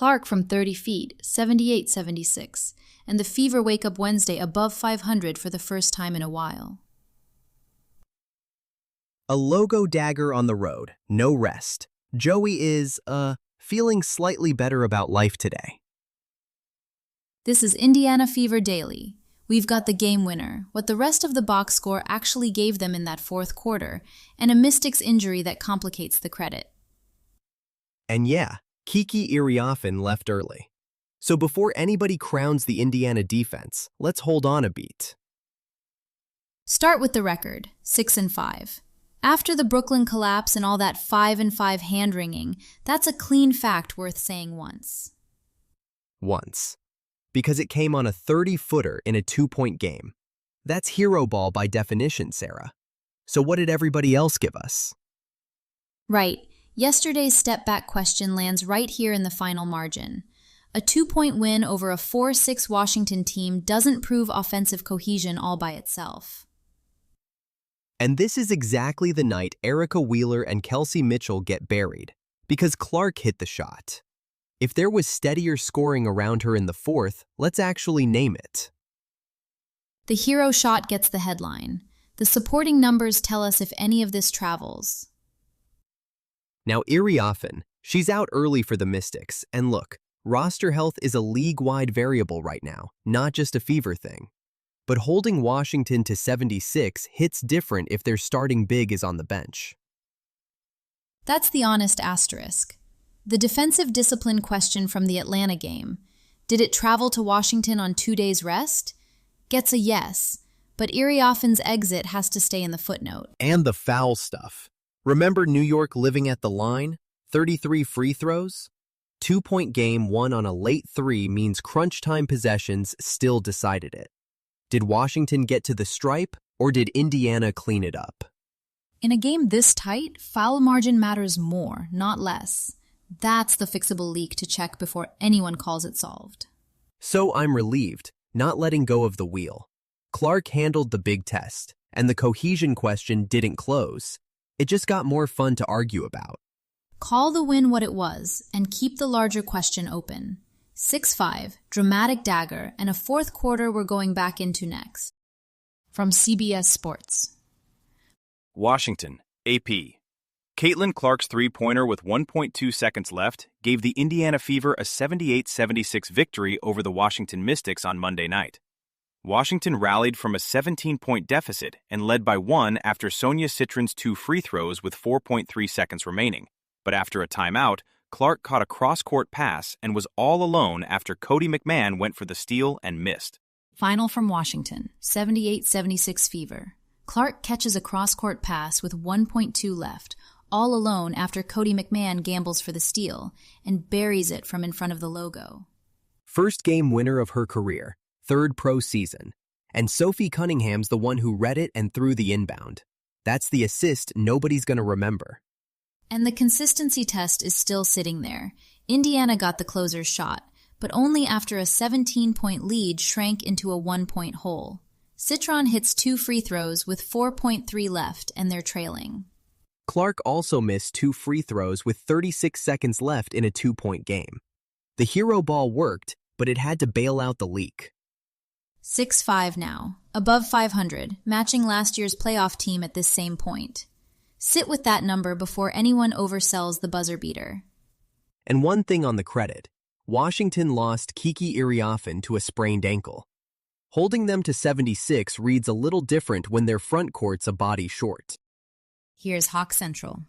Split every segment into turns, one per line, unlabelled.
Clark from 30 feet, 78-76, and the Fever wake up Wednesday above 500 for the first time in a while.
A logo Dagger on the road, no rest. Joey is, feeling slightly better about life today.
This is Indiana Fever Daily. We've got the game winner, what the rest of the box score actually gave them in that fourth quarter, and a Mystics injury that complicates the credit.
And yeah, Kiki Iriafen left early. So before anybody crowns the Indiana defense, let's hold on a beat.
Start with the record, 6-5. After the Brooklyn collapse and all that 5-5 hand-wringing, that's a clean fact worth saying once.
Once. Because it came on a 30-footer in a 2-point game. That's hero ball by definition, Sarah. So what did everybody else give us?
Right. Yesterday's step-back question lands right here in the final margin. A 2-point win over a 4-6 Washington team doesn't prove offensive cohesion all by itself.
And this is exactly the night Erica Wheeler and Kelsey Mitchell get buried, because Clark hit the shot. If there was steadier scoring around her in the fourth, let's actually name it.
The hero shot gets the headline. The supporting numbers tell us if any of this travels.
Now Iriafen, she's out early for the Mystics, and look, roster health is a league-wide variable right now, not just a Fever thing. But holding Washington to 76 hits different if their starting big is on the bench.
That's the honest asterisk. The defensive discipline question from the Atlanta game, did it travel to Washington on 2 days' rest? Gets a yes, but Iriafen's exit has to stay in the footnote.
And the foul stuff. Remember New York living at the line? 33 free throws? 2-point game won on a late 3 means crunch time possessions still decided it. Did Washington get to the stripe, or did Indiana clean it up?
In a game this tight, foul margin matters more, not less. That's the fixable leak to check before anyone calls it solved.
So I'm relieved, not letting go of the wheel. Clark handled the big test, and the cohesion question didn't close. It just got more fun to argue about.
Call the win what it was, and keep the larger question open. 6-5, dramatic dagger, and a fourth quarter we're going back into next. From CBS Sports.
Washington, AP. Caitlin Clark's three-pointer with 1.2 seconds left gave the Indiana Fever a 78-76 victory over the Washington Mystics on Monday night. Washington rallied from a 17-point deficit and led by 1 after Sonia Citron's 2 free throws with 4.3 seconds remaining. But after a timeout, Clark caught a cross-court pass and was all alone after Cody McMahon went for the steal and missed.
Final from Washington, 78-76 Fever. Clark catches a cross-court pass with 1.2 left, all alone after Cody McMahon gambles for the steal and buries it from in front of the logo.
First game winner of her career, third pro season. And Sophie Cunningham's the one who read it and threw the inbound. That's the assist nobody's going to remember.
And the consistency test is still sitting there. Indiana got the closer's shot, but only after a 17-point lead shrank into a 1-point hole. Citron hits 2 free throws with 4.3 left, and they're trailing.
Clark also missed 2 free throws with 36 seconds left in a 2-point game. The hero ball worked, but it had to bail out the leak.
6-5 now, above 500, matching last year's playoff team at this same point. Sit with that number before anyone oversells the buzzer beater.
And one thing on the credit, Washington lost Kiki Iriafen to a sprained ankle. Holding them to 76 reads a little different when their front court's a body short.
Here's Hawk Central.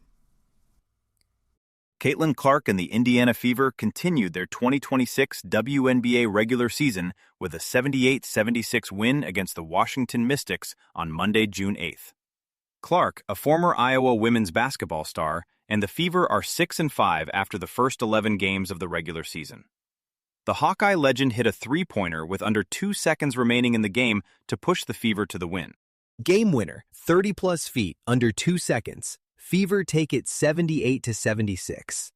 Caitlin Clark and the Indiana Fever continued their 2026 WNBA regular season with a 78-76 win against the Washington Mystics on Monday, June 8th. Clark, a former Iowa women's basketball star, and the Fever are 6-5 after the first 11 games of the regular season. The Hawkeye legend hit a three-pointer with under 2 seconds remaining in the game to push the Fever to the win.
Game winner, 30-plus feet, under 2 seconds. Fever take it 78-76.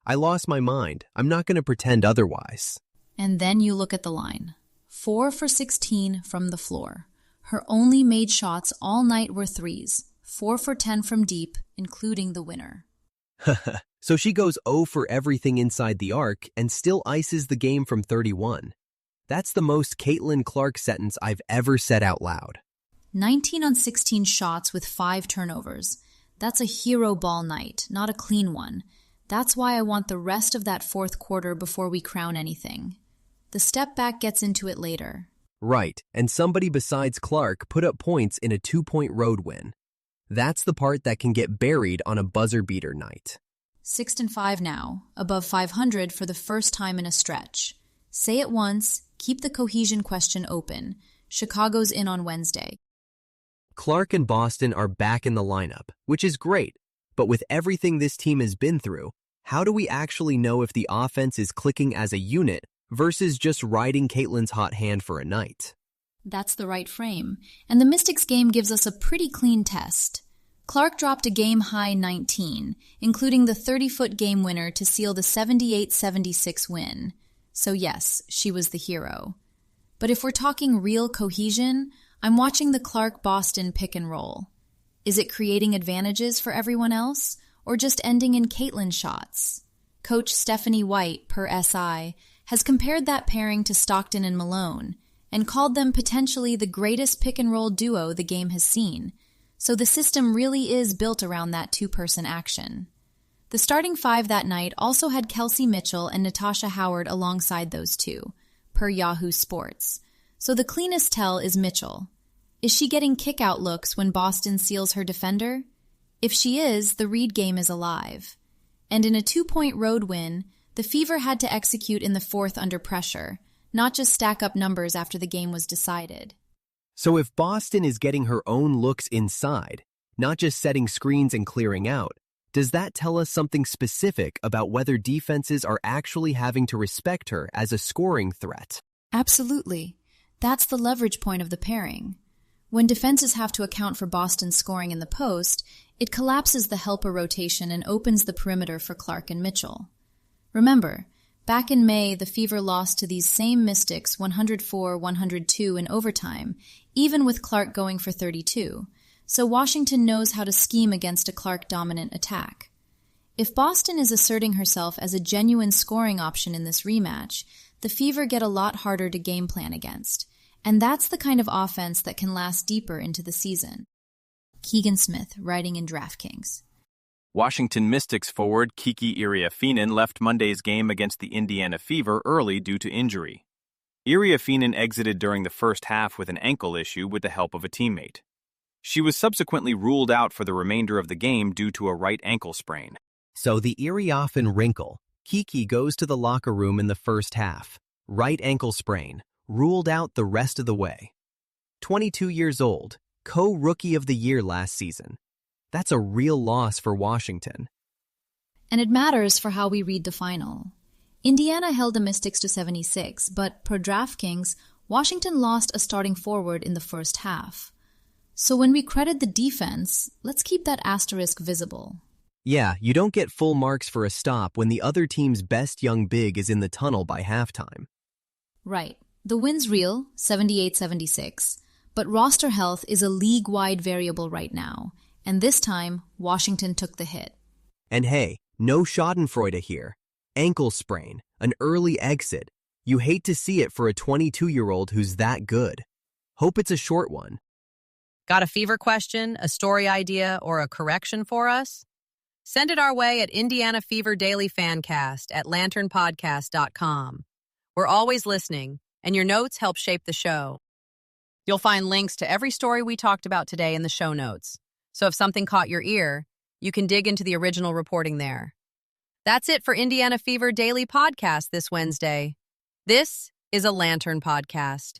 I lost my mind. I'm not going to pretend otherwise.
And then you look at the line. 4 for 16 from the floor. Her only made shots all night were threes. 4 for 10 from deep, including the winner.
So she goes 0 for everything inside the arc and still ices the game from 31. That's the most Caitlin Clark sentence I've ever said out loud.
19 on 16 shots with 5 turnovers. That's a hero ball night, not a clean one. That's why I want the rest of that fourth quarter before we crown anything. The step back gets into it later.
Right, and somebody besides Clark put up points in a 2-point road win. That's the part that can get buried on a buzzer beater night.
6-5 now, above 500 for the first time in a stretch. Say it once, keep the cohesion question open. Chicago's in on Wednesday.
Clark and Boston are back in the lineup, which is great. But with everything this team has been through, how do we actually know if the offense is clicking as a unit versus just riding Caitlin's hot hand for a night?
That's the right frame, and the Mystics game gives us a pretty clean test. Clark dropped a game-high 19, including the 30-foot game winner to seal the 78-76 win. So yes, she was the hero. But if we're talking real cohesion, I'm watching the Clark-Boston pick and roll. Is it creating advantages for everyone else, or just ending in Caitlin shots? Coach Stephanie White, per SI, has compared that pairing to Stockton and Malone, and called them potentially the greatest pick-and-roll duo the game has seen. So the system really is built around that two-person action. The starting 5 that night also had Kelsey Mitchell and Natasha Howard alongside those two, per Yahoo Sports. So the cleanest tell is Mitchell. Is she getting kick-out looks when Boston seals her defender? If she is, the Reed game is alive. And in a 2-point road win, the Fever had to execute in the fourth under pressure, not just stack up numbers after the game was decided.
So if Boston is getting her own looks inside, not just setting screens and clearing out, does that tell us something specific about whether defenses are actually having to respect her as a scoring threat?
Absolutely. That's the leverage point of the pairing. When defenses have to account for Boston's scoring in the post, it collapses the helper rotation and opens the perimeter for Clark and Mitchell. Remember, back in May, the Fever lost to these same Mystics 104-102 in overtime, even with Clark going for 32, so Washington knows how to scheme against a Clark-dominant attack. If Boston is asserting herself as a genuine scoring option in this rematch, the Fever get a lot harder to game plan against, and that's the kind of offense that can last deeper into the season. Keegan Smith, writing in DraftKings.
Washington Mystics forward Kiki Iriafen left Monday's game against the Indiana Fever early due to injury. Iriafen exited during the first half with an ankle issue with the help of a teammate. She was subsequently ruled out for the remainder of the game due to a right ankle sprain.
So the Iriafen wrinkle. Kiki goes to the locker room in the first half. Right ankle sprain. Ruled out the rest of the way. 22 years old. Co-Rookie of the Year last season. That's a real loss for Washington.
And it matters for how we read the final. Indiana held the Mystics to 76, but per DraftKings, Washington lost a starting forward in the first half. So when we credit the defense, let's keep that asterisk visible.
Yeah, you don't get full marks for a stop when the other team's best young big is in the tunnel by halftime.
Right. The win's real, 78-76, but roster health is a league-wide variable right now, and this time, Washington took the hit.
And hey, no schadenfreude here. Ankle sprain, an early exit. You hate to see it for a 22-year-old who's that good. Hope it's a short one.
Got a Fever question, a story idea, or a correction for us? Send it our way at Indiana Fever Daily Fancast at lanternpodcast.com. We're always listening, and your notes help shape the show. You'll find links to every story we talked about today in the show notes. So if something caught your ear, you can dig into the original reporting there. That's it for Indiana Fever Daily Podcast this Wednesday. This is a Lantern Podcast.